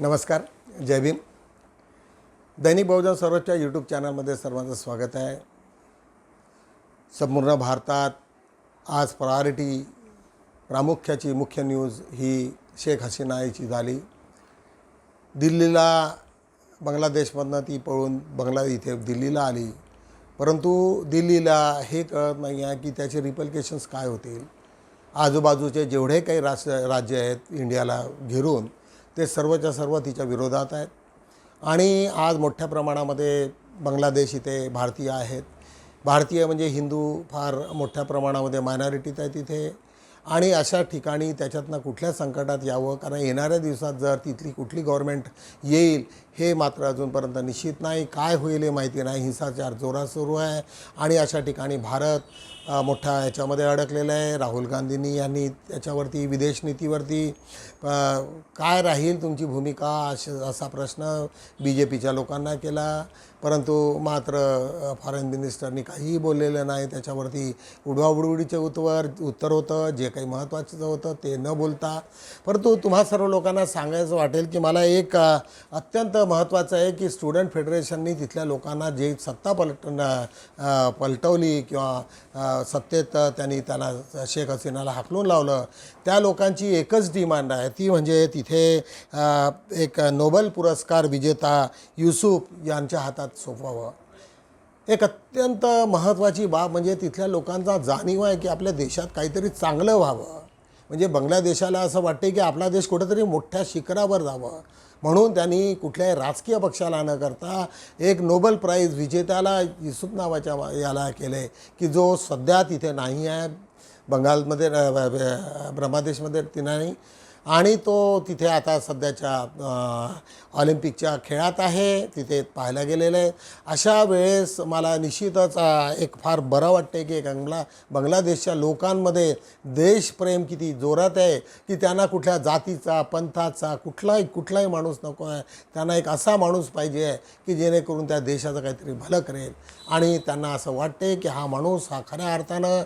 नमस्कार, जय भीम. दैनिक बहुजन सर्वोच्च यूट्यूब चॅनलमध्ये सर्वांचं स्वागत आहे. संपूर्ण भारतात आज प्रामुख्याची मुख्य न्यूज ही शेख हसीना याची झाली. दिल्लीला बांगलादेशमधनं ती पळून इथे दिल्लीला आली, परंतु दिल्लीला हे कळत नाही आहे की त्याचे रिपलिकेशन्स काय होतील. आजूबाजूचे जेवढे काही राज्य आहेत इंडियाला घेरून ते सर्वच्या सर्व तिच्या विरोधात आहेत. आणि आज मोठ्या प्रमाणामध्ये बांगलादेश इथे भारतीय आहेत. भारतीय म्हणजे हिंदू फार मोठ्या प्रमाणामध्ये मायनॉरिटीत आहे तिथे. आणि अशा ठिकाणी त्याच्यातनं कुठल्या संकटात यावं, कारण येणाऱ्या दिवसात जर तिथली कुठली गव्हर्मेंट येईल हे मात्र अजूनपर्यंत निश्चित नाही. काय होईल हे माहिती नाही. हिंसाचार जोरात सुरू आहे आणि अशा ठिकाणी भारत मोठ्या याच्यामध्ये अडकलेलं आहे. राहुल गांधींनी यांनी त्याच्यावरती विदेश नीतीवरती काय राहील तुमची भूमिका असा प्रश्न BJPच्या लोकांना केला, परंतु मात्र फॉरेन मिनिस्टरनी काहीही बोललेलं नाही. त्याच्यावरती उडवाउडवीचे उत्तर होतं. जे काही महत्त्वाचं होतं ते न बोलता. परंतु तुम्हा सर्व लोकांना सांगायचं वाटेल की मला एक अत्यंत महत्त्वाचं आहे की स्टुडंट फेडरेशननी तिथल्या लोकांना जे सत्ता पलटवली किंवा सत्तेत त्यांना शेख हसीनाला हाकलून लावलं, त्या लोकांची एकच डिमांड आहे. ती म्हणजे तिथे एक नोबेल पुरस्कार विजेता युसूफ यांच्या हातात सोपवावं. एक अत्यंत महत्त्वाची बाब म्हणजे तिथल्या लोकांचा जाणीव आहे की आपल्या देशात काहीतरी चांगलं व्हावं. म्हणजे बांगलादेशाला असं वाटते की आपला देश कुठेतरी मोठ्या शिखरावर जावं, म्हणून त्यांनी कुठल्याही राजकीय पक्षाला न करता एक नोबेल प्राईज विजेत्याला युसूफ नावाच्या याला केले की जो सध्या तिथे नाही आहे बंगालमध्ये, ब्रह्मदेशमध्ये ती नाही. आणि तो तिथे आता सध्याच्या ऑलिम्पिकच्या खेळात आहे, तिथे पाहायला गेलेलं आहे. अशा वेळेस मला निश्चितच एक फार बरं वाटते की बांगलादेशच्या लोकांमध्ये देशप्रेम किती जोरात आहे की त्यांना कुठल्या जातीचा पंथाचा कुठलाही माणूस नको आहे. त्यांना एक असा माणूस पाहिजे आहे की जेणेकरून त्या देशाचं काहीतरी भलं करेल. आणि त्यांना असं वाटते की हा माणूस हा खऱ्या अर्थानं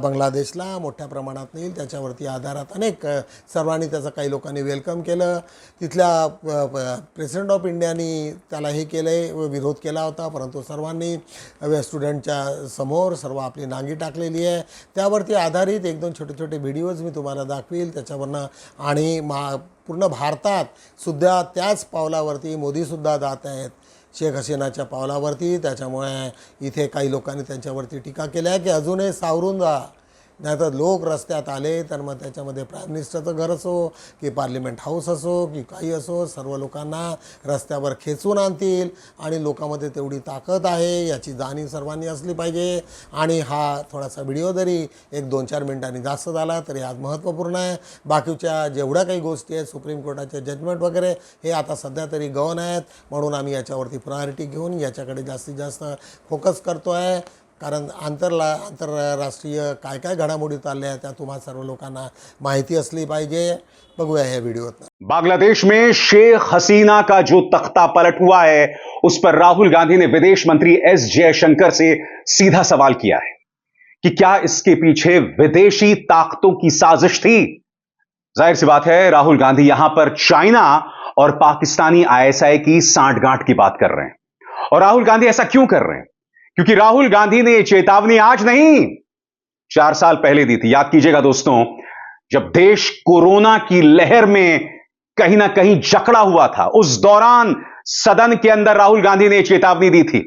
बांगलादेशला मोठ्या प्रमाणात नेईल. त्याच्यावरती आधारात अनेक सर्वांनी त्याचं काही लोकांनी वेलकम केलं. तिथल्या प्रेसिडेंट ऑफ इंडियानी त्याला हे केलं आहे, विरोध केला होता, परंतु सर्वांनी स्टुडंटच्या समोर सर्व आपली नांगी टाकलेली आहे. त्यावरती आधारित एक दोन छोटे छोटे व्हिडिओज मी तुम्हाला दाखवील त्याच्यावरनं. आणि पूर्ण भारतात सुद्धा त्याच पावलावरती मोदीसुद्धा जात आहेत, शेख हसीनाच्या पावलावरती. त्याच्यामुळे इथे काही लोकांनी त्यांच्यावरती टीका केली आहे की अजूनही सावरून जा, नाहीतर लोक रस्त्यात आले तर मग त्याच्यामध्ये प्राईम मिनिस्टरचं घर असो की पार्लिमेंट हाऊस असो की काही असो, सर्व लोकांना रस्त्यावर खेचून आणतील. आणि लोकांमध्ये तेवढी ताकद आहे याची जाणीव सर्वांनी असली पाहिजे. आणि हा थोडासा व्हिडिओ जरी 1-2-4 मिनिटांनी जास्त झाला तरी आज महत्त्वपूर्ण आहे. बाकीच्या जेवढ्या काही गोष्टी आहेत, सुप्रीम कोर्टाचे जजमेंट वगैरे, हे आता सध्या तरी गौण आहेत, म्हणून आम्ही याच्यावरती प्रायोरिटी घेऊन याच्याकडे जास्तीत जास्त फोकस करतो आहे. कारण आंतरराष्ट्रीय काय घडामोडी चालल्या त्या तुम्हा सर्व लोकांना माहिती असली पाहिजे. बघूया या व्हिडिओत. बांग्लादेश में शेख हसीना का जो तख्ता पलट हुआ है उस पर राहुल गांधी ने विदेश मंत्री S जयशंकर से सीधा सवाल किया है कि क्या इसके पीछे विदेशी ताकतों की साजिश थी. जाहिर सी बात है, राहुल गांधी यहां पर चाइना और पाकिस्तानी ISI की सांठगांठ की बात कर रहे हैं. और राहुल गांधी ऐसा क्यों कर रहे हैं? क्योंकि राहुल गांधी ने चेतावनी आज नहीं 4 साल पहले दी थी. याद कीजिएगा दोस्तों, जब देश कोरोना की लहर में कहीं ना कहीं जकड़ा हुआ था, उस दौरान सदन के अंदर राहुल गांधी ने चेतावनी दी थी.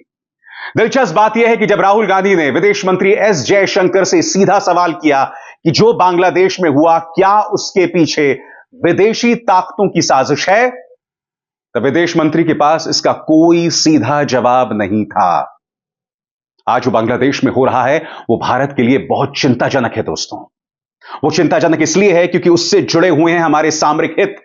दिलचस्प बात यह है कि जब राहुल गांधी ने विदेश मंत्री S जयशंकर से सीधा सवाल किया कि जो बांग्लादेश में हुआ क्या उसके पीछे विदेशी ताकतों की साजिश है, तब विदेश मंत्री के पास इसका कोई सीधा जवाब नहीं था. आज जो बांग्लादेश में हो रहा है वो भारत के लिए बहुत चिंताजनक है दोस्तों. वो चिंताजनक इसलिए है क्योंकि उससे जुड़े हुए हैं हमारे सामरिक हित.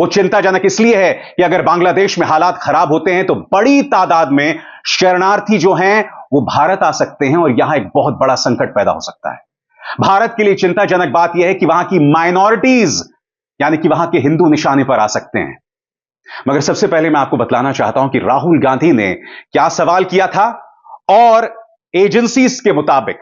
वो चिंताजनक इसलिए है कि अगर बांग्लादेश में हालात खराब होते हैं तो बड़ी तादाद में शरणार्थी जो हैं वो भारत आ सकते हैं और यहां एक बहुत बड़ा संकट पैदा हो सकता है. भारत के लिए चिंताजनक बात यह है कि वहां की माइनॉरिटीज यानी कि वहां के हिंदू निशाने पर आ सकते हैं. मगर सबसे पहले मैं आपको बतलाना चाहता हूं कि राहुल गांधी ने क्या सवाल किया था और एजेंसीज के मुताबिक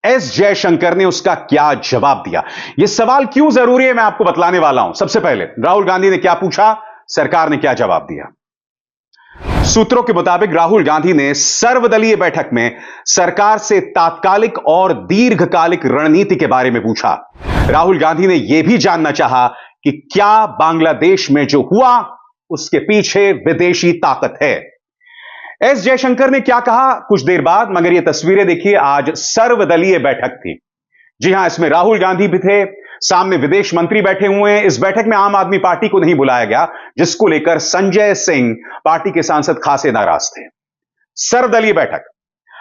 S जयशंकर ने उसका क्या जवाब दिया. यह सवाल क्यों जरूरी है मैं आपको बतलाने वाला हूं. सबसे पहले राहुल गांधी ने क्या पूछा, सरकार ने क्या जवाब दिया। सूत्रों के मुताबिक राहुल गांधी ने सर्वदलीय बैठक में सरकार से तात्कालिक और दीर्घकालिक रणनीति के बारे में पूछा। राहुल गांधी ने यह भी जानना चाहा कि क्या बांग्लादेश में जो हुआ उसके पीछे विदेशी ताकत है। एस जयशंकर ने क्या कहा कुछ देर बाद, मगर ये तस्वीरें देखिए, आज सर्वदलीय बैठक थी। जी हां, इसमें राहुल गांधी भी थे, सामने विदेश मंत्री बैठे हुए हैं। इस बैठक में आम आदमी पार्टी को नहीं बुलाया गया, जिसको लेकर संजय सिंह पार्टी के सांसद खासे नाराज थे। सर्वदलीय बैठक।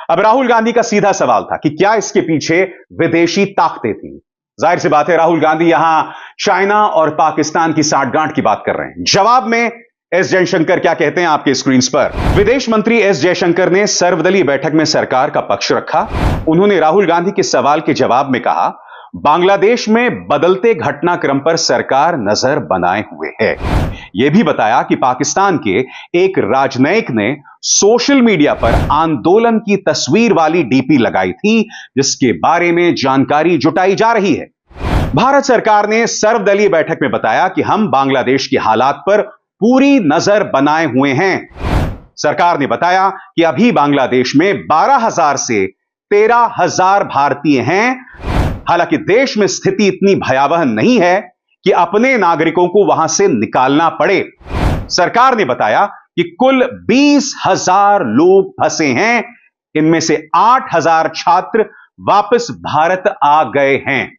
अब राहुल गांधी का सीधा सवाल था कि क्या इसके पीछे विदेशी ताकतें थी। जाहिर सी बात है, राहुल गांधी यहां चाइना और पाकिस्तान की साठगांठ की बात कर रहे हैं। जवाब में एस जयशंकर क्या कहते हैं आपके स्क्रीन पर। विदेश मंत्री एस जयशंकर ने सर्वदलीय बैठक में सरकार का पक्ष रखा। उन्होंने राहुल गांधी के सवाल के जवाब में कहा, बांग्लादेश में बदलते घटनाक्रम पर सरकार नजर बनाए हुए है। यह भी बताया कि पाकिस्तान के एक राजनयिक ने सोशल मीडिया पर आंदोलन की तस्वीर वाली डीपी लगाई थी, जिसके बारे में जानकारी जुटाई जा रही है। भारत सरकार ने सर्वदलीय बैठक में बताया कि हम बांग्लादेश के हालात पर पूरी नजर बनाए हुए हैं। सरकार ने बताया कि अभी बांग्लादेश में 12,000 से 13,000 भारतीय हैं। हालांकि देश में स्थिति इतनी भयावह नहीं है कि अपने नागरिकों को वहां से निकालना पड़े। सरकार ने बताया कि कुल 20,000 लोग फंसे हैं। इनमें से 8,000 छात्र वापस भारत आ गए हैं।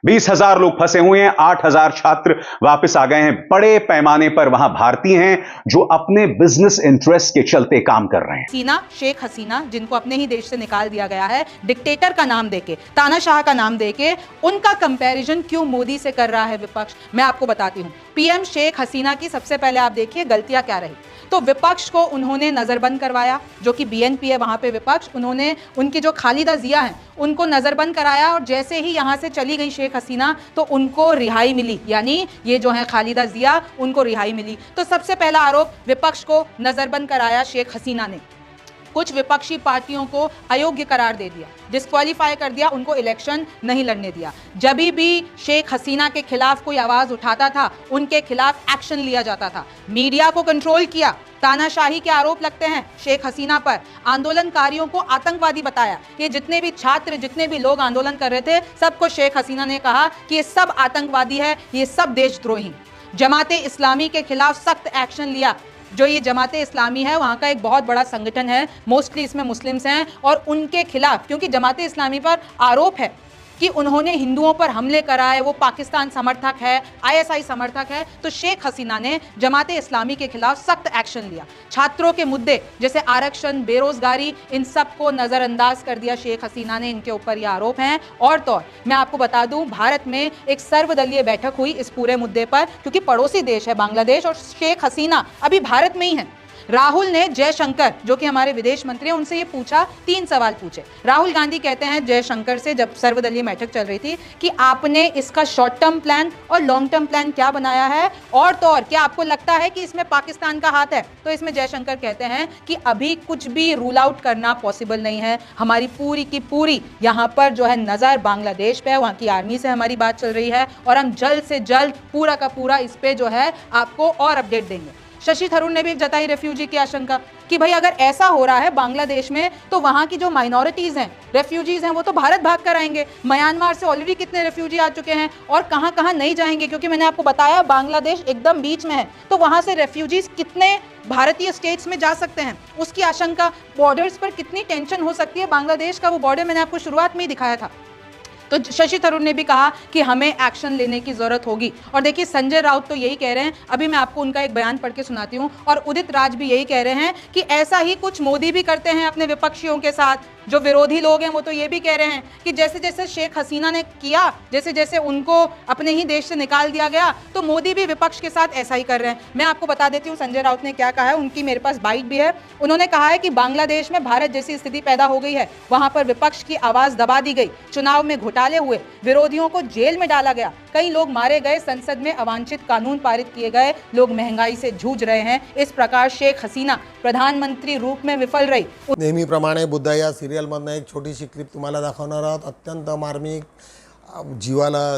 20,000 लोग फंसे हुए हैं, 8,000 छात्र वापस आ गए हैं। बड़े पैमाने पर वहां भारतीय हैं जो अपने बिजनेस इंटरेस्ट के चलते काम कर रहे हैं। शेख हसीना, जिनको अपने ही देश से निकाल दिया गया है, डिक्टेटर का नाम देके, तानाशाह का नाम देके, उनका कंपैरिजन क्यों मोदी से कर रहा है विपक्ष, मैं आपको बताती हूं। पीएम शेख हसीना की सबसे पहले आप देखिए गलतियां क्या रही। तो विपक्ष को उन्होंने नजरबंद करवाया, जो कि बीएनपी है वहां पे विपक्ष, उन्होंने उनकी जो खालिदा जिया है उनको नजरबंद कराया, और जैसे ही यहां से चली गई शेख हसीना तो उनको रिहाई मिली, यानी ये जो है खालिदा जिया, उनको रिहाई मिली। तो सबसे पहला आरोप विपक्ष को नजरबंद कराया शेख हसीना ने। कुछ विपक्षी पार्टियों को अयोग्य करार दे दिया, डिस्क्वालीफाई कर दिया, उनको इलेक्शन नहीं लड़ने दिया। जब भी शेख हसीना के खिलाफ कोई आवाज उठाता था, उनके खिलाफ एक्शन लिया जाता था। मीडिया को कंट्रोल किया। तानाशाही के आरोप लगते हैं शेख हसीना पर। आंदोलनकारियों को आतंकवादी बताया। ये जितने भी छात्र, जितने भी लोग आंदोलन कर रहे थे, सबको शेख हसीना ने कहा कि ये सब आतंकवादी है, ये सब देशद्रोही। जमाते इस्लामी के खिलाफ सख्त एक्शन लिया। जो ये जमाते इस्लामी है वहाँ का एक बहुत बड़ा संगठन है, मोस्टली इसमें मुस्लिम्स हैं, और उनके खिलाफ, क्योंकि जमाते इस्लामी पर आरोप है कि उन्होंने हिंदुओं पर हमले कराए, वो पाकिस्तान समर्थक है, आईएसआई समर्थक है, तो शेख हसीना ने जमाते इस्लामी के खिलाफ सख्त एक्शन लिया। छात्रों के मुद्दे जैसे आरक्षण, बेरोजगारी, इन सब को नज़रअंदाज कर दिया शेख हसीना ने। इनके ऊपर ये आरोप हैं। और तो और मैं आपको बता दूं, भारत में एक सर्वदलीय बैठक हुई इस पूरे मुद्दे पर, क्योंकि पड़ोसी देश है बांग्लादेश और शेख हसीना अभी भारत में ही है। राहुल ने जयशंकर, जो कि हमारे विदेश मंत्री हैं, उनसे ये पूछा, 3 सवाल पूछे। राहुल गांधी कहते हैं जयशंकर से, जब सर्वदलीय बैठक चल रही थी, कि आपने इसका शॉर्ट टर्म प्लान और लॉन्ग टर्म प्लान क्या बनाया है, और तो और क्या आपको लगता है कि इसमें पाकिस्तान का हाथ है। तो इसमें जयशंकर कहते हैं कि अभी कुछ भी रूल आउट करना पॉसिबल नहीं है। हमारी पूरी की पूरी यहाँ पर जो है नज़र बांग्लादेश पे है, वहाँ की आर्मी से हमारी बात चल रही है, और हम जल्द से जल्द पूरा का पूरा इस पे जो है आपको और अपडेट देंगे। शशि थरूर ने भी जताई रेफ्यूजी की आशंका कि भाई अगर ऐसा हो रहा है बांग्लादेश में, तो वहां की जो माइनॉरिटीज हैं, रेफ्यूजीज हैं, वो तो भारत भाग कर आएंगे। म्यांमार से ऑलरेडी कितने रेफ्यूजी आ चुके हैं, और कहां कहां नहीं जाएंगे, क्योंकि मैंने आपको बताया बांग्लादेश एकदम बीच में है, तो वहां से रेफ्यूजीज कितने भारतीय स्टेट्स में जा सकते हैं, उसकी आशंका। बॉर्डर्स पर कितनी टेंशन हो सकती है, बांग्लादेश का वो बॉर्डर मैंने आपको शुरुआत में ही दिखाया था। तो शशि थरूर ने भी कहा कि हमें एक्शन लेने की जरूरत होगी। और देखिए संजय राउत तो यही कह रहे हैं, अभी मैं आपको उनका एक बयान पढ़ के सुनाती हूँ, और उदित राज भी यही कह रहे हैं कि ऐसा ही कुछ मोदी भी करते हैं अपने विपक्षियों के साथ। जो विरोधी लोग हैं वो तो ये भी कह रहे हैं कि जैसे जैसे शेख हसीना ने किया, जैसे जैसे उनको अपने ही देश से निकाल दिया गया, तो मोदी भी विपक्ष के साथ ऐसा ही कर रहे हैं। मैं आपको बता देती हूँ संजय राउत ने क्या कहा है, उनकी मेरे पास बाइट भी है। उन्होंने कहा है कि बांग्लादेश में भारत जैसी स्थिति पैदा हो गई है, वहां पर विपक्ष की आवाज दबा दी गई, चुनाव में घोटाले हुए, विरोधियों को जेल में डाला गया, कई लोग मारे गए, संसद में अवांछित कानून पारित किए गए, लोग महंगाई से जूझ रहे हैं। इस प्रकार शेख हसीना प्रधानमंत्री रूप में विफल रही। नेहमीप्रमाणे बुद्धया सिरियलमधनं एक छोटीशी क्लिप तुम्हाला दाखवणार आहोत। अत्यंत मार्मिक जीवाला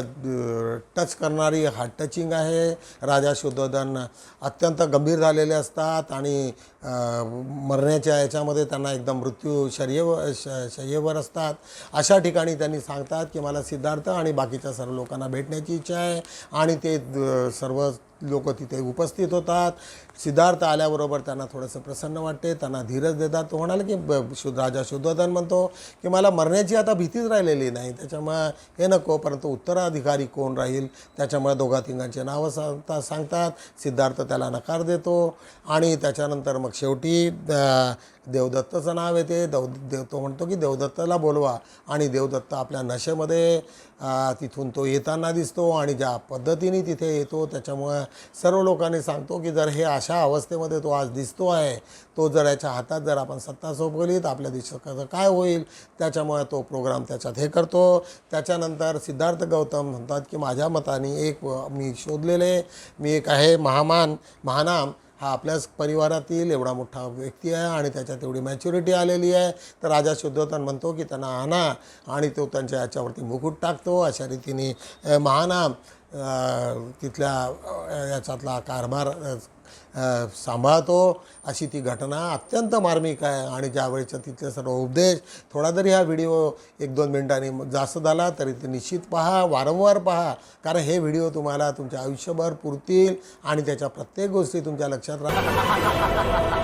टच करणारी हार्ट टचिंग आहे. राजा शुद्धोधन अत्यंत गंभीर झालेले असतात आणि मरण्याच्या याच्यामध्ये त्यांना एकदम मृत्यू शय्येवर असतात. अशा ठिकाणी त्यांनी सांगतात की मला सिद्धार्थ आणि बाकीच्या सर्व लोकांना भेटण्याची इच्छा आहे आणि ते सर्व लोक तिथे उपस्थित होतात. सिद्धार्थ आल्याबरोबर त्यांना थोडंसं प्रसन्न वाटते, त्यांना धीरज देतात. तो म्हणाला की राजा शुद्धोधन म्हणतो की मला मरण्याची आता भीतीच राहिलेली नाही, त्याच्यामुळे हे नको, परंतु उत्तराधिकारी कोण राहील त्याच्यामुळे दोघा तिघांचे नावं सांगतात. सिद्धार्थ त्याला नकार देतो आणि त्याच्यानंतर मग शेवटी देवदत्तचं नाव येते. तो म्हणतो की देवदत्ताला बोलवा आणि देवदत्त आपल्या नशेमध्ये तिथून तो येताना दिसतो आणि ज्या पद्धतीने तिथे येतो त्याच्यामुळे सर्व लोकांनी सांगतो की जर हे अशा अवस्थेमध्ये तो आज दिसतो आहे, तो जर याच्या हातात जर आपण सत्ता सोपवली तर आपल्या देशाचं काय होईल. त्याच्यामुळे तो प्रोग्राम त्याच्यात हे करतो. त्याच्यानंतर सिद्धार्थ गौतम म्हणतात की माझ्या मताने एक मी शोधलेले मी एक आहे महानाम हा आपल्याच परिवारातील एवढा मोठा व्यक्ती आहे आणि त्याच्यात एवढी मॅच्युरिटी आलेली आहे. तर राजा शुद्धोधन म्हणतो की त्यांना आणा आणि तो त्यांच्या याच्यावरती मुकुट टाकतो. अशा रीतीने महानाम तिथल्या याच्यातला कारभार सांभाळतो. अशी ती घटना अत्यंत मार्मिक आहे आणि ज्यावेळेचा तिथले सर्व उपदेश थोडा जरी हा व्हिडिओ 1-2 मिनिटांनी जास्त झाला तरी ते निश्चित पहा, वारंवार पहा, कारण हे व्हिडिओ तुम्हाला तुमच्या आयुष्यभर पुरतील आणि त्याच्या प्रत्येक गोष्टी तुमच्या लक्षात राहतील.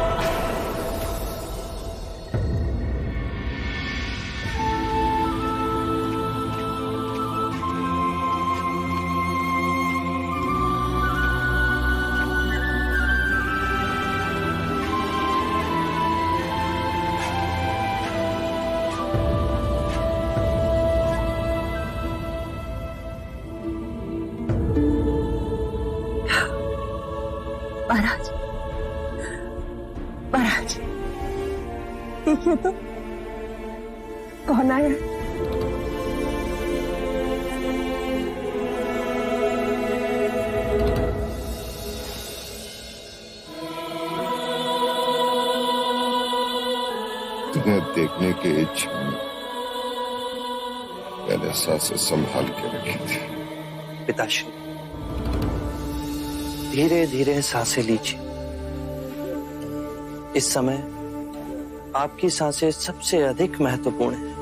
महाराज, महाराज देखिए तो कौन आया. तुम्हें देखने की इच्छा में मैंने सांसें संभाल के रखी थी. पिताश्री, धीरे धीरे सांसें लीजिए. इस समय आपकी सांसें सबसे अधिक महत्वपूर्ण हैं.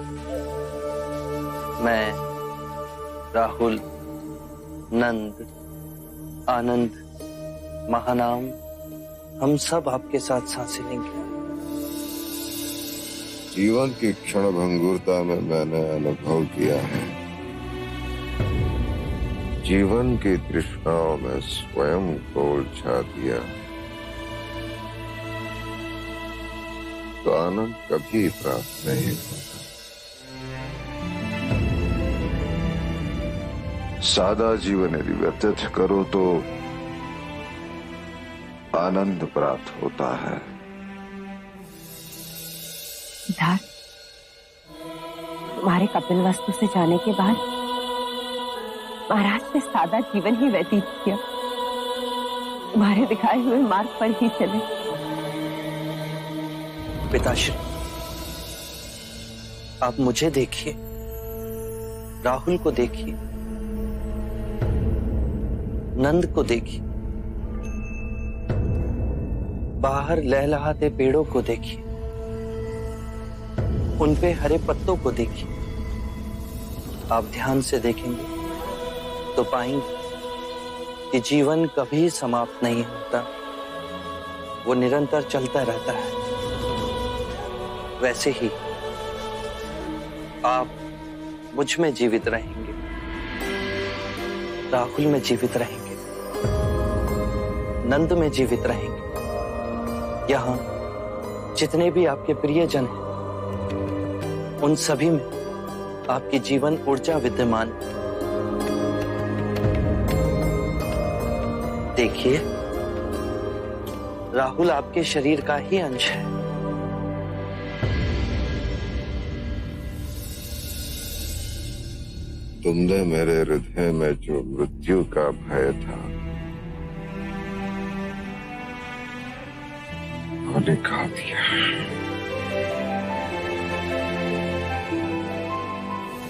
मैं, राहुल, नंद, आनंद, महानाम, हम सब आपके साथ सांसें लेंगे. जीवन की क्षण भंगुरता में मैंने अनुभव किया है जीवन की तृष्णाओं में स्वयं को उलझा दिया तो आनंद कभी प्राप्त नहीं होता. सादा जीवन यदि व्यतीत करो तो आनंद प्राप्त होता है. सिद्धार्थ, तुम्हारे कपिल वस्तु से जाने के बाद महाराज ने सादा जीवन ही व्यतीत किया. तुम्हारे दिखाए हुए मार्ग पर ही चले. पिताश्री, आप मुझे देखिए, राहुल को देखिए, नंद को देखिए, बाहर लहलहाते पेड़ों को देखिए, उन पे हरे पत्तों को देखिए. आप ध्यान से देखेंगे तो पाएंगे कि जीवन कभी समाप्त नहीं होता, वो निरंतर चलता रहता है. वैसे ही आप मुझ में जीवित रहेंगे, राहुल में जीवित रहेंगे, नंद में जीवित रहेंगे. यहाँ जितने भी आपके प्रियजन हैं उन सभी में आपकी जीवन ऊर्जा विद्यमान है. देखिए, राहुल आपके शरीर का ही अंश है. तुमने मेरे हृदय में जो मृत्यु का भय था वो निकाल दिया.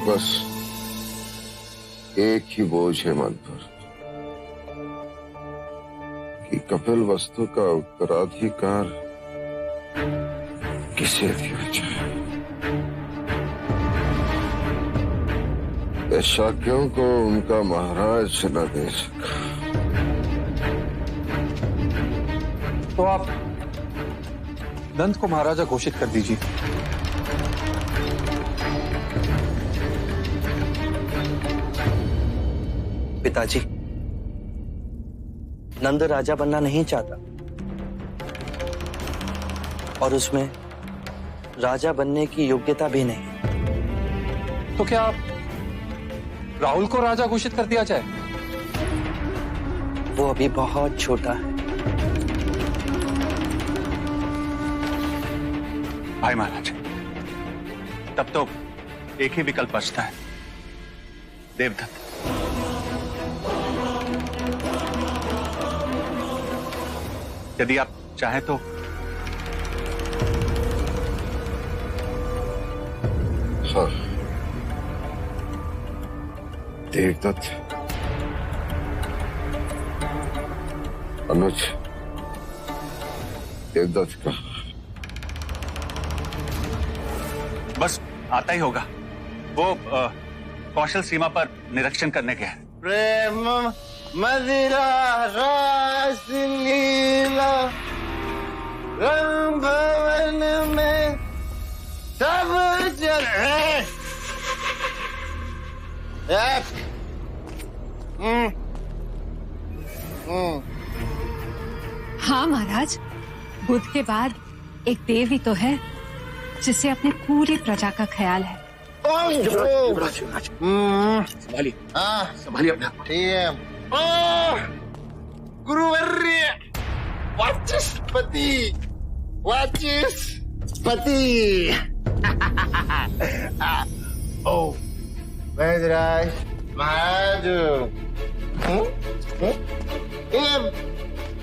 बस एक ही बोझ है मन पर कि कपिल वस्तु का उत्तराधिकार किसे दिया जाए। शाक्यों को उनका महाराज न दे सका तो आप नंद को महाराजा घोषित कर दीजिए। पिताजी, नंद राजा बनना नहीं चाहता और उसमें राजा बनने की योग्यता भी नहीं। तो क्या आप राहुल को राजा घोषित कर दिया जाए? वो अभी बहुत छोटा है। भाई महाराज, तब तो एक ही विकल्प बचता है, देवदत्त। यदि आप चाहें तो हाँ, देवदत्त अनुज देवदत्त का बस आता ही होगा। वो कौशल सीमा पर निरीक्षण करने गया है। प्रेम मदिरा रास लीला रंग भवन में सब जगह। हाँ महाराज, बुद्ध के बाद एक देव ही तो है जिसे अपनी पूरी प्रजा का ख्याल है। संभालिए संभालिए अपना। ठीक है गुरुवर्य, वाचस्पति वाचस्पति। ओ वैदराज महाराज,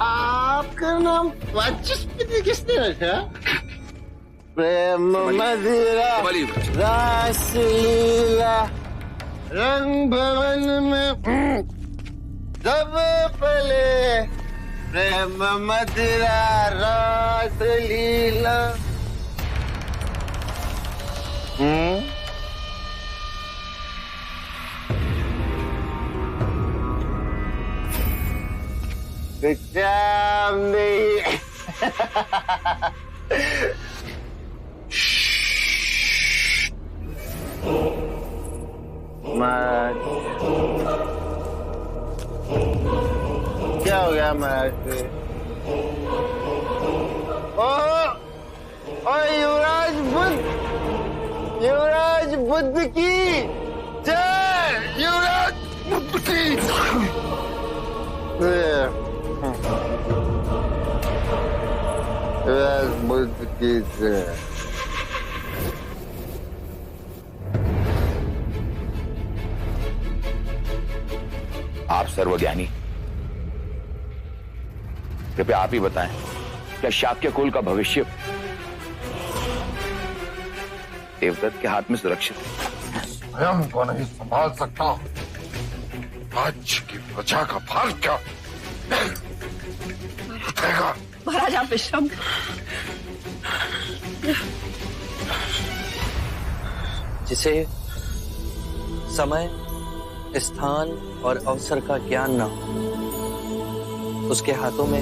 आपका नाम वाचस्पति किसने रखा? प्रेम मदिरा रास लीला रंग भवन में सब पले। प्रेम मदिरा रास लीला। नहीं। क्या हो गया महाराज? ओ युवराज बुद्ध की जय। युवराज बुद्ध की युवराज बुद्ध की जय। आप सर्वज्ञानी, कृपया आप ही बताएं, क्या शाक्य कुल का भविष्य देवदत्त के हाथ में सुरक्षित है? स्वयं को नहीं संभाल सकता, राज्य की प्रजा का भार क्या उठेगा? महाराज आप विश्राम। जिसे समय, स्थान और अवसर का ज्ञान न हो, उसके हाथों में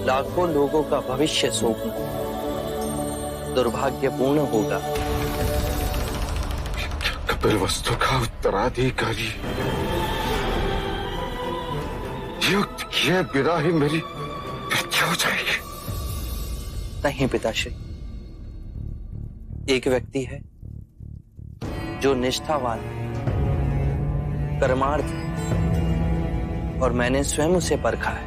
लाखों लोगों का भविष्य सौंपना दुर्भाग्यपूर्ण होगा। कपिल वस्तु का उत्तराधिकारी युक्त किए बिना ही मेरी मृत्यु हो जाएगी। नहीं पिताश्री, एक व्यक्ति है जो निष्ठावान, कर्मार्थ, और मैंने स्वयं उसे परखा है।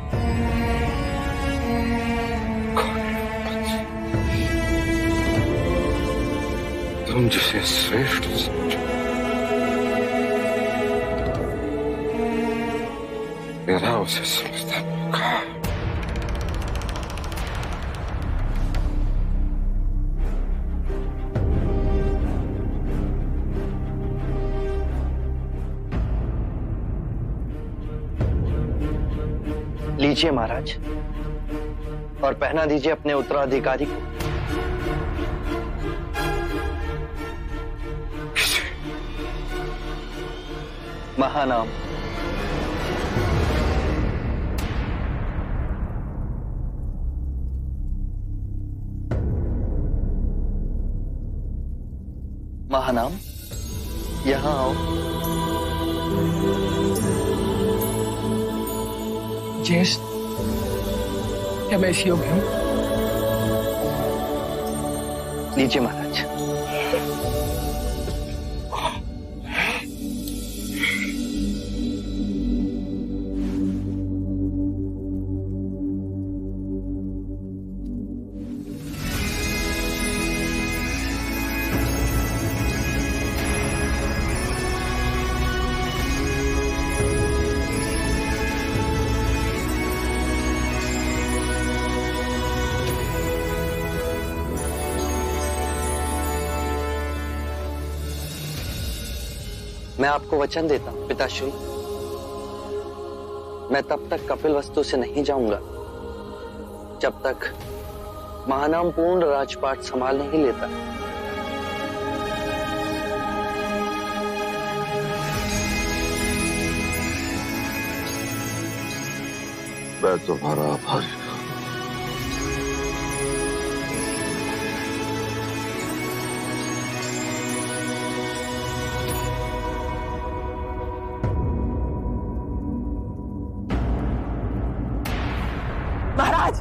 तुम जिसे श्रेष्ठ समझो, मेरा उसे समझता होगा। लीजिए महाराज, और पहना दीजिए अपने उत्तराधिकारी को। महानाम। महानाम, यहां आओ। जेस, क्या मैं इस योग्य हूं? लीजिए महाराज। मैं आपको वचन देता हूं पिताश्री, मैं तब तक कपिलवस्तु से नहीं जाऊंगा जब तक महानाम पूर्ण राजपाट संभाल नहीं लेता। मैं तुम्हारा आभारी हूं। महाराज,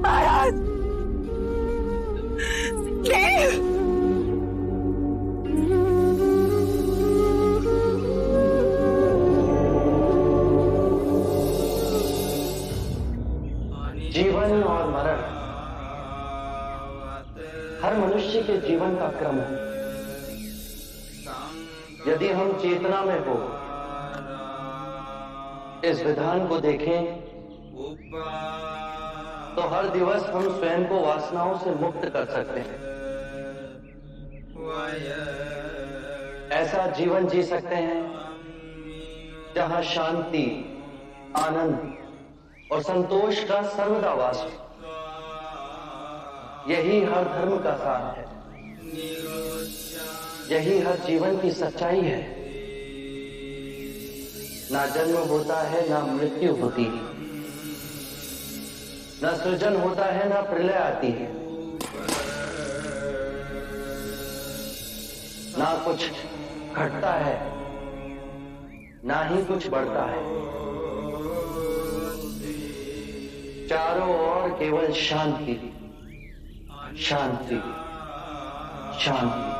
महाराज, देव! जीवन और मरण हर मनुष्य के जीवन का क्रम है। यदि हम चेतना में हो इस विधान को देखें तो हर दिवस हम स्वयं को वासनाओं से मुक्त कर सकते हैं। ऐसा जीवन जी सकते हैं जहां शांति, आनंद और संतोष का सर्वदा वास हो। यही हर धर्म का सार है, यही हर जीवन की सच्चाई है। ना जन्म होता है, ना मृत्यु होती है, ना सृजन होता है, ना प्रलय आती है, ना कुछ घटता है, ना ही कुछ बढ़ता है। चारों ओर केवल शांति, शांति, शांति।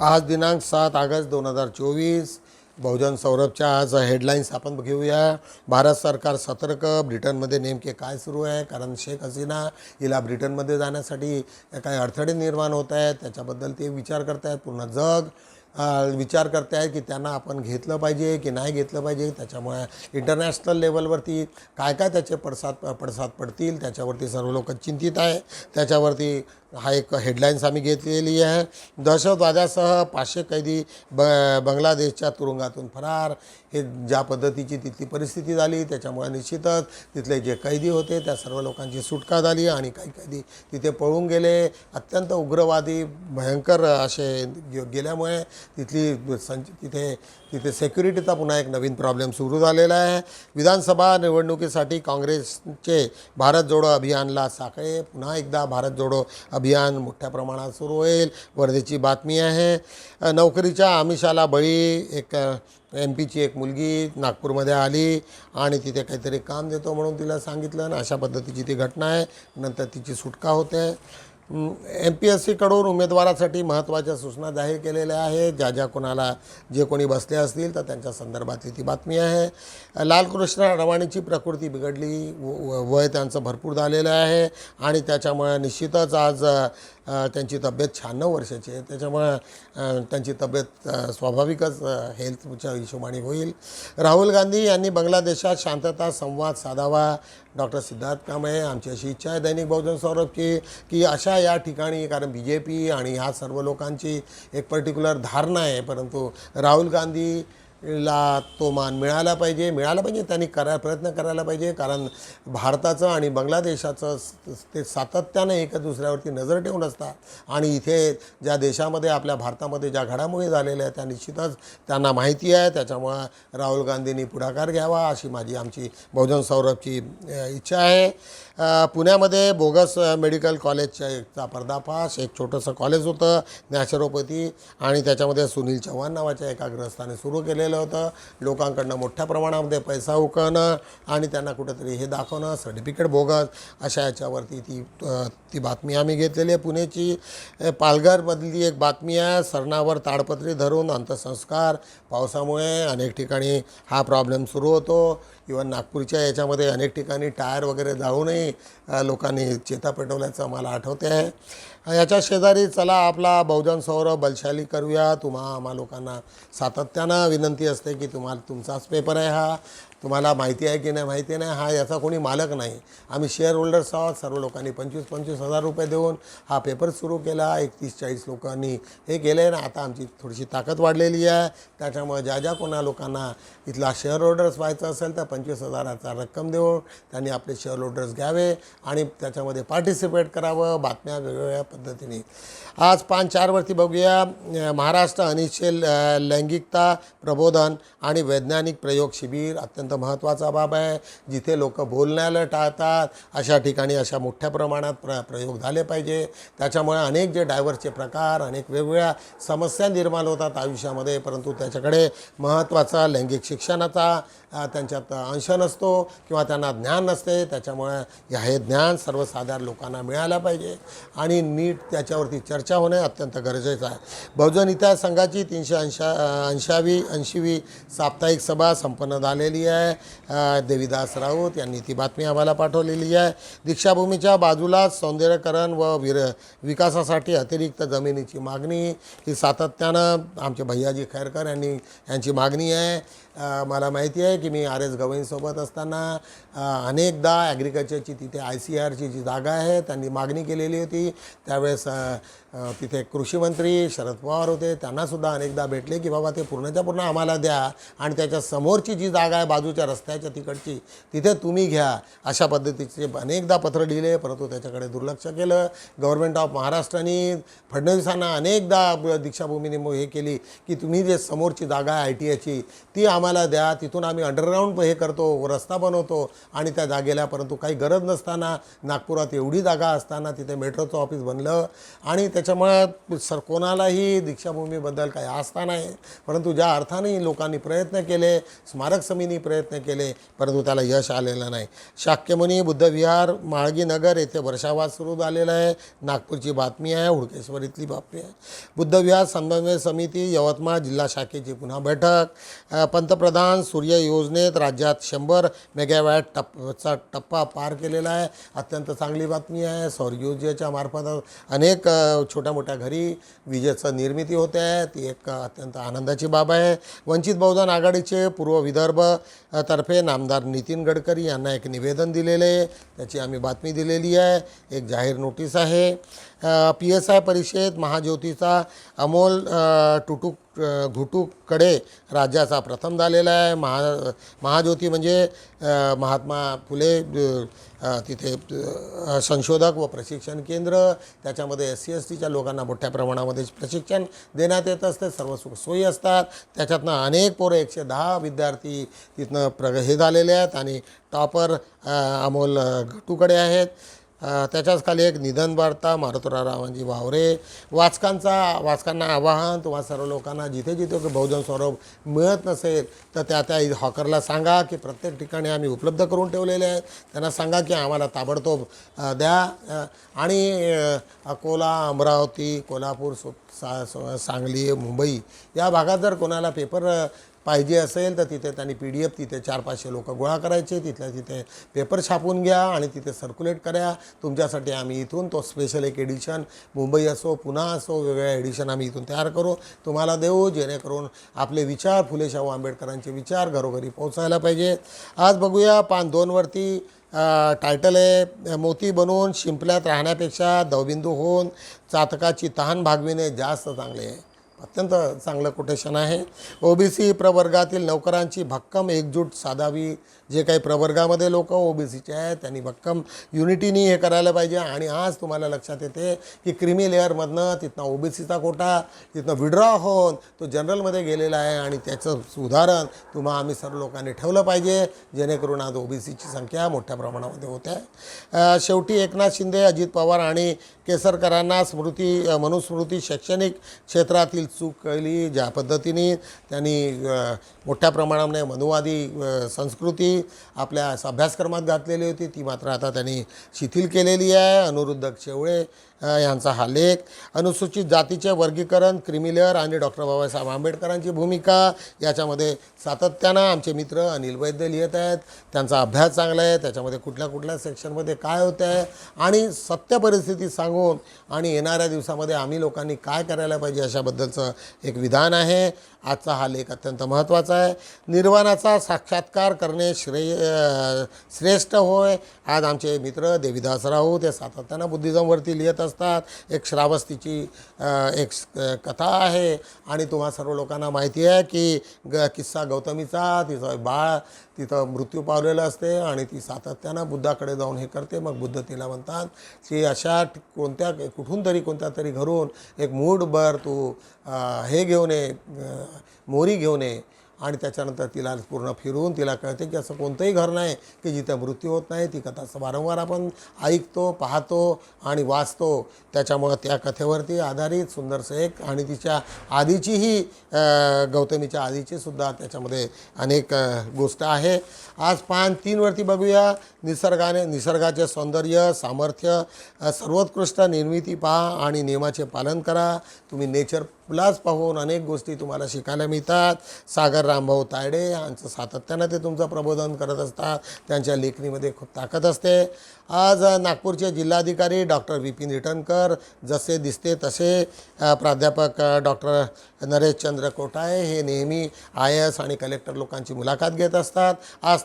आज दिनांक 7 ऑगस्ट 2024 बहुजन सौरभच्या आज हेडलाईन्स आपण घेऊया. भारत सरकार सतर्क, ब्रिटनमध्ये नेमके काय सुरू आहे, कारण शेख हसीना हिला ब्रिटनमध्ये जाण्यासाठी काही अडथळे निर्माण होत आहेत, त्याच्याबद्दल ते विचार करत आहेत. पूर्ण जग विचार करते आहे की त्यांना आपण घेतलं पाहिजे की नाही घेतलं पाहिजे. त्याच्यामुळे इंटरनॅशनल लेवलवरती काय काय त्याचे पडसाद पडतील त्याच्यावरती सर्व लोक चिंतित आहे. त्याच्यावरती हा एक हेडलाईन्स आम्ही घेतलेली आहे. दहशतवाद्यासह 500 कैदी बांगलादेशच्या तुरुंगातून फरार. हे ज्या पद्धतीची तिथली परिस्थिती झाली त्याच्यामुळे निश्चितच तिथले जे कैदी होते त्या सर्व लोकांची सुटका झाली आणि काही कैदी तिथे पळून गेले. अत्यंत उग्रवादी भयंकर असे गेल्यामुळे तिथे सिक्युरिटीचा पुन्हा एक नवीन प्रॉब्लेम सुरू झालेला आहे. विधानसभा निवडणुकीसाठी काँग्रेसचे भारत जोडो अभियानला साखळे. पुन्हा एकदा भारत जोडो अभियान मोठ्या प्रमाणात सुरू होईल. वर्धेची बातमी आहे. नोकरीच्या आमिषाला बळी. एक MP ची एक मुलगी नागपूरमध्ये आली आणि तिथे काहीतरी काम देतो म्हणून तिला सांगितलं आणि अशा पद्धतीची ती घटना आहे. नंतर तिची सुटका होते. MPSCकडून उमेदवारासाठी महत्त्वाच्या सूचना जाहीर केलेल्या आहेत. ज्या कोणाला जे कोणी बसले असतील तर त्यांच्या संदर्भातली ती बातमी आहे. लालकृष्ण अडवाणीची प्रकृती बिघडली. वय त्यांचं भरपूर झालेलं आहे आणि त्याच्यामुळे निश्चितच आज त्यांची तब्येत 96 वर्षाची आहे, त्याच्यामुळे त्यांची तब्येत स्वाभाविकच हेल्थच्या हिशोबाने होईल. राहुल गांधी यांनी बांगलादेशात शांतता संवाद साधावा. डॉक्टर सिद्धार्थ कांबळे, आमची अशी इच्छा आहे दैनिक बहुजन सौरभची की अशा या ठिकाणी, कारण BJP आणि ह्या सर्व लोकांची एक पर्टिक्युलर धारणा आहे, परंतु राहुल गांधीला तो मान मिळाला पाहिजे. त्यांनी प्रयत्न करायला पाहिजे, कारण भारताचं आणि बांगलादेशाचं ते सातत्याने एक दुसऱ्यावरती नजर ठेवून असतात आणि इथे ज्या देशामध्ये आपल्या भारतामध्ये ज्या घडामोडी झालेल्या आहेत त्या निश्चितच त्यांना माहिती आहे. त्याच्यामुळं राहुल गांधींनी पुढाकार घ्यावा अशी आमची बहुजन सौरभची इच्छा आहे. पुण्यामध्ये बोगस मेडिकल कॉलेजचा पर्दाफाश. एक छोटंसं कॉलेज होतं नॅचरोपॅथी आणि त्याच्यामध्ये सुनील चव्हाण नावाच्या एका ग्रस्ताने सुरू केलेलं होतं. लोकांकडनं मोठ्या प्रमाणामध्ये पैसा उकळणं आणि त्यांना कुठंतरी हे दाखवणं, सर्टिफिकेट बोगस, अशा याच्यावरती ती बातमी आम्ही घेतलेली आहे. पुण्याची पालघरमधली एक बातमी आहे. सरणावर ताडपत्री धरून अंत्यसंस्कार. पावसामुळे अनेक ठिकाणी हा प्रॉब्लेम सुरू होतो. इवन नागपूरच्या याच्यामध्ये अनेक ठिकाणी टायर वगैरे जाळूनही लोकांनी चेता पेटवल्याचं मला आठवते आहे. याच्या शेजारी चला आपला बहुजन सौरभ बलशाली करूया. आम्हा लोकांना सातत्यानं विनंती असते की तुमचाच पेपर आहे हा, तुम्हाला माहिती आहे की नाही माहिती नाही, हा याचा कोणी मालक नाही. आम्ही शेअर होल्डर्स आहोत. सर्व लोकांनी 25-25 हजार रुपये देऊन हा पेपर सुरू केला. 31-40 लोकांनी हे केलं आहे ना. आता आमची थोडीशी ताकद वाढलेली आहे, त्याच्यामुळे ज्या कोणा लोकांना इथला शेअर होल्डर्स व्हायचं असेल तर 25,000चा रक्कम देऊन त्यांनी आपले शेअर होल्डर्स घ्यावे आणि त्याच्यामध्ये पार्टिसिपेट करावं, बातम्या वेगवेगळ्या पद्धतीने. आज 5-4वरती बघूया. महाराष्ट्र अनिश्चित लैंगिकता प्रबोधन आणि वैज्ञानिक प्रयोग शिबिर अत्यंत महत्त्वाचा बाब आहे. जिथे लोक बोलण्याला टाळतात अशा ठिकाणी अशा मोठ्या प्रमाणात प्रयोग झाले पाहिजे. त्याच्यामुळे अनेक जे डायव्हर्सचे प्रकार, अनेक वेगवेगळ्या समस्या निर्माण होतात आयुष्यामध्ये, परंतु त्याच्याकडे महत्त्वाचा लैंगिक शिक्षणाचा त्यांच्यात अंश नसतो किंवा त्यांना ज्ञान नसते. त्याच्यामुळे हे ज्ञान सर्वसाधारण लोकांना मिळालं पाहिजे आणि नीट त्याच्यावरती चर्चा होणे अत्यंत गरजेचं आहे. बहुजन इतिहास संघाची 380वी साप्ताहिक सभा संपन्न झालेली आहे. देवीदास राऊत यांनी ती बातमी आम्हाला पाठवलेली आहे. दीक्षाभूमीच्या बाजूलाच सौंदर्यकरण व विकासासाठी अतिरिक्त जमिनीची मागणी ही सातत्यानं आमचे भैयाजी खैरकर यांची मागणी आहे. मला माहिती आहे की मी RS गवईंसोबत असताना अनेकदा ॲग्रिकल्चरची तिथे ICRची जी जागा आहे त्यांनी मागणी केलेली होती. त्यावेळेस तिथे कृषीमंत्री शरद पवार होते, त्यांनासुद्धा अनेकदा भेटले की बाबा ते पूर्णच्या पूर्ण आम्हाला द्या आणि त्याच्या समोरची जी जागा आहे बाजूच्या रस्त्याच्या तिकडची तिथे तुम्ही घ्या, अशा पद्धतीचे अनेकदा पत्र लिहिले, परंतु त्याच्याकडे दुर्लक्ष केलं. गव्हर्नमेंट ऑफ महाराष्ट्राने फडणवीसांना अनेकदा दीक्षाभूमीने हे केली की तुम्ही जे समोरची जागा आहे ITIची ती आम्हाला द्या, तिथून आम्ही अंडरग्राऊंड हे करतो, रस्ता बनवतो आणि त्या जागेला, परंतु काही गरज नसताना नागपुरात एवढी जागा असताना तिथे मेट्रोचं ऑफिस बनलं आणि त्याच्यामुळे कोणालाही दीक्षाभूमीबद्दल काही आस्था नाही. परंतु ज्या अर्थाने लोकांनी प्रयत्न केले, स्मारक समितीने प्रयत्न केले, परंतु त्याला यश आलेलं नाही. शाक्यमुनी बुद्धविहार माळगीनगर येथे वर्षावास सुरू झालेला आहे. नागपूरची बातमी आहे, हुडकेश्वरीतली बातमी आहे. बुद्धविहार समन्वय समिती यवतमाळ जिल्हा शाखेची पुन्हा बैठक. पंतप्रधान सूर्य योजनेत राज्यात 100 मेगावॅट टप्पा पार केलेला आहे. अत्यंत चांगली बातमी आहे. सौर ऊर्जेच्या मार्फत अनेक छोट्या मोठ्या घरी विजेचं निर्मिती होते आहे, ती एक अत्यंत आनंदाची बाब आहे. वंचित बहुजन आघाडीचे पूर्व विदर्भ तर्फे नामदार नितीन गडकरी यांना एक निवेदन दिलेले, त्याची आम्ही बातमी दिलेली आहे. एक जाहीर नोटीस आहे. PSI परिषद महाज्योतीचा अमोल घुटुकडे राज्याचा प्रथम झालेला आहे. महाज्योती म्हणजे महात्मा फुले तिथे संशोधक व प्रशिक्षण केंद्र, त्याच्यामध्ये SC STच्या लोकांना मोठ्या प्रमाणामध्ये प्रशिक्षण देण्यात येत असते, सर्व सुखसोयी असतात. त्याच्यातनं अनेक पोरं 110 विद्यार्थी तिथनं हे झालेले आहेत आणि टॉपर अमोल घटुकडे आहेत. त्याच्याच खाली एक निधन वार्ता मारुतरावजी वावरे. वाचकांना आवाहन, तुम्हा सर्व लोकांना जिथे जिथे बहुजन सौरभ मिळत नसेल तर त्या हॉकरला सांगा की प्रत्येक ठिकाणी आम्ही उपलब्ध करून ठेवलेले आहेत. त्यांना सांगा की आम्हाला ताबडतोब द्या. आणि अकोला, अमरावती, कोल्हापूर, सांगली, मुंबई या भागात जर कोणाला पेपर पाहिजे असेल तर तिथे त्यांनी PDF तिथे 400-500 लोक गोळा करायचे, तिथल्या तिथे पेपर छापून घ्या आणि तिथे सर्क्युलेट करा. तुमच्यासाठी आम्ही इथून तो स्पेशल एक एडिशन मुंबई असो पुणा असो वेगवेगळ्या एडिशन आम्ही इथून तयार करू तुम्हाला देऊ, जेणेकरून आपले विचार फुले शाहू आंबेडकरांचे विचार घरोघरी पोहोचायला पाहिजे. आज बघूया पान 2 वरती टायटल आहे, मोती बनवून शिंपल्यात राहण्यापेक्षा दवबिंदू होऊन चातकाची तहान भागविणे जास्त चांगले आहे. अत्यंत चांगलं कोटेशन आहे. OBC प्रवर्गातील नौकरांची भक्कम एकजूट साधावी. जे काही प्रवर्गामध्ये लोक OBCचे आहेत त्यांनी भक्कम युनिटीनी हे करायला पाहिजे. आणि आज तुम्हाला लक्षात येते की क्रिमी लेअरमधनं तिथनं OBCचा कोटा तिथनं विड्रॉ होऊन तो जनरलमध्ये गेलेला आहे आणि त्याचं सुधारण आम्ही सर्व लोकांनी ठेवलं पाहिजे, जेणेकरून आज OBCची संख्या मोठ्या प्रमाणामध्ये होते आहे. शेवटी एकनाथ शिंदे, अजित पवार आणि केसरकरांना मनुस्मृती शैक्षणिक क्षेत्रातील चूक कळली. ज्या पद्धतीने त्यांनी मोठ्या प्रमाणामध्ये मनुवादी संस्कृती आपल्या अभ्यासक्रमात घातलेली होती ती मात्र आता त्यांनी शिथिल केलेली आहे. अनिरुद्ध शेवळे यांचा हा लेख. अनुसूचित जातीचे वर्गीकरण, क्रिमिलेअर आणि डॉक्टर बाबासाहेब आंबेडकरांची भूमिका याच्यामध्ये सातत्यानं आमचे मित्र अनिल वैद्य लिहित आहेत. त्यांचा अभ्यास चांगला आहे, त्याच्यामध्ये कुठल्या कुठल्या सेक्शनमध्ये काय होतं आहे आणि सत्य परिस्थिती सांगून आणि येणाऱ्या दिवसामध्ये आम्ही लोकांनी काय करायला पाहिजे अशाबद्दलचं एक विधान आहे. आजचा हा लेख अत्यंत महत्त्वाचा आहे. निर्वाणाचा साक्षात्कार करणे श्रेष्ठ होय. आज आमचे मित्र देविदास राऊत ते सातत्यानं बुद्धिझमवरती लिहित असतात. एक श्रावस्तीची एक कथा आहे आणि तुम्हा सर्व लोकांना माहिती आहे की किस्सा गौतमीचा, तिचं बाळ तिथं मृत्यू पावलेलं असते आणि ती सातत्यानं बुद्धाकडे जाऊन हे करते. मग बुद्ध तिला म्हणतात की अशा कुठून तरी कोणत्या तरी घरून एक मूठभर तू हे घेऊन ये, मोरी घेऊन ये. आणि त्याच्यानंतर तिला पूर्ण फिरून तिला कळते की असं कोणतंही घर नाही की जिथे मृत्यू होत नाही. ती कथा वारंवार आपण ऐकतो, पाहतो आणि वाचतो. त्याच्यामुळं त्या कथेवरती आधारित सुंदरसं एक आणि तिच्या आधीचीही गौतमीच्या आधीचीसुद्धा त्याच्यामध्ये अनेक गोष्ट आहे. आज पान 3 वरती बघूया. निसर्गाचे सौंदर्य, सामर्थ्य, सर्वोत्कृष्ट निर्मिती पहा आणि नियमाचे पालन करा. तुम्ही नेचर प्लस पाहून अनेक गोष्टी तुम्हाला शिकायला मिळतात. सागर रामभाऊ तायडे यांचं सातत्यानं ते तुमचं प्रबोधन करत असतात. त्यांच्या लेखणीमध्ये खूप ताकद असते. आज नागपूरचे जिल्हाधिकारी डॉक्टर विपिन इटनकर, जसे दिसते तसे प्राध्यापक डॉक्टर नरेशचंद्र कोटाळे हे नेहमी IAS आणि कलेक्टर लोकांची मुलाखत घेत असतात. आज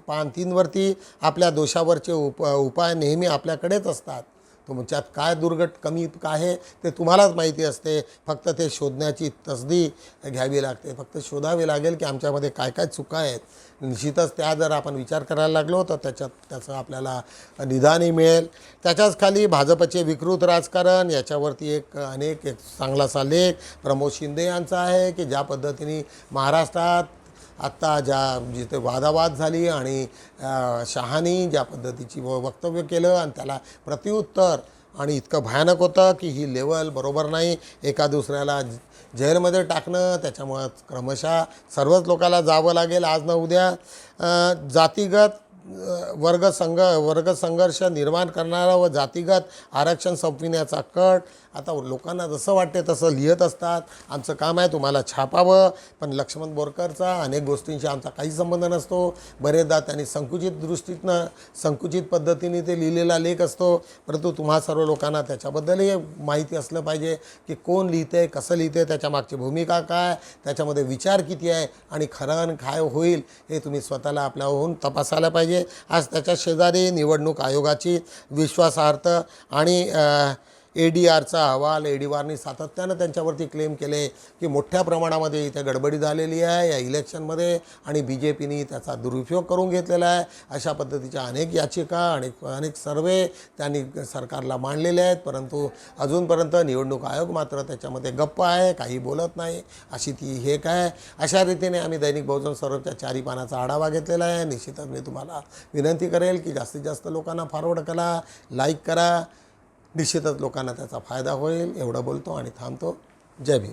पान 3 वरती आपल्या दोषावरचे उपाय नेहमी आपल्याकडेच असतात. तुमच्यात काय दुर्घट कमी काय आहे ते तुम्हालाच माहिती असते. फक्त ते शोधण्याची तसदी घ्यावी लागते. फक्त शोधावे लागेल की आमच्यामध्ये काय काय चुका आहेत. निश्चितच त्या जर आपण विचार करायला लागलो तर त्याचं आपल्याला निदानही मिळेल. त्याच्याच खाली भाजपचे विकृत राजकारण याच्यावरती एक चांगलासा लेख प्रमोद शिंदे यांचा आहे की ज्या पद्धतीने महाराष्ट्रात आत्ता जिथे वादावाद झाली आणि शहानी ज्या पद्धतीची वक्तव्य केलं आणि त्याला प्रत्युत्तर आणि इतकं भयानक होतं की ही लेवल बरोबर नाही. एका दुसऱ्याला जेलमध्ये टाकणं, त्याच्यामुळं क्रमशः सर्वच लोकांना जावं लागेल आज न उद्या. जातीगत वर्गसंघर्ष निर्माण करणारा व जातीगत आरक्षण संपविण्याचा कट. आता लोकांना जसं वाटते तसं लिहित असतात. आमचं काम आहे तुम्हाला छापावं, पण लक्ष्मण बोरकरचा अनेक गोष्टींशी आमचा काही संबंध नसतो. बरेचदा त्यांनी संकुचित पद्धतीने ते लिहिलेला लेख असतो. परंतु तुम्हा सर्व लोकांना त्याच्याबद्दलही माहिती असलं पाहिजे की कोण लिहिते, कसं लिहिते, त्याच्यामागची भूमिका काय, त्याच्यामध्ये विचार किती आहे आणि खरं काय होईल हे तुम्ही स्वतःला आपल्याहून तपासायला पाहिजे. आज त्याच्या शेजारी निवडणूक आयोगाची विश्वासार्हता आणि ADRचा अहवाल. ADRनी सातत्यानं त्यांच्यावरती क्लेम केले की मोठ्या प्रमाणामध्ये इथे गडबडी झालेली आहे या इलेक्शनमध्ये आणि BJPनी त्याचा दुरुपयोग करून घेतलेला आहे. अशा पद्धतीच्या अनेक याचिका आणि अनेक सर्वे त्यांनी सरकारला मांडलेले आहेत. परंतु अजूनपर्यंत निवडणूक आयोग मात्र त्याच्यामध्ये गप्प आहे, काही बोलत नाही. अशी ती हे काय अशा रीतीने आम्ही दैनिक बहुजन स्वरूपच्या 4 पानाचा आढावा घेतलेला आहे. निश्चितच मी तुम्हाला विनंती करेल की जास्तीत जास्त लोकांना फॉरवर्ड करा, लाईक करा. निश्चितच लोकांना त्याचा फायदा होईल. एवढं बोलतो आणि थांबतो. जय भीम.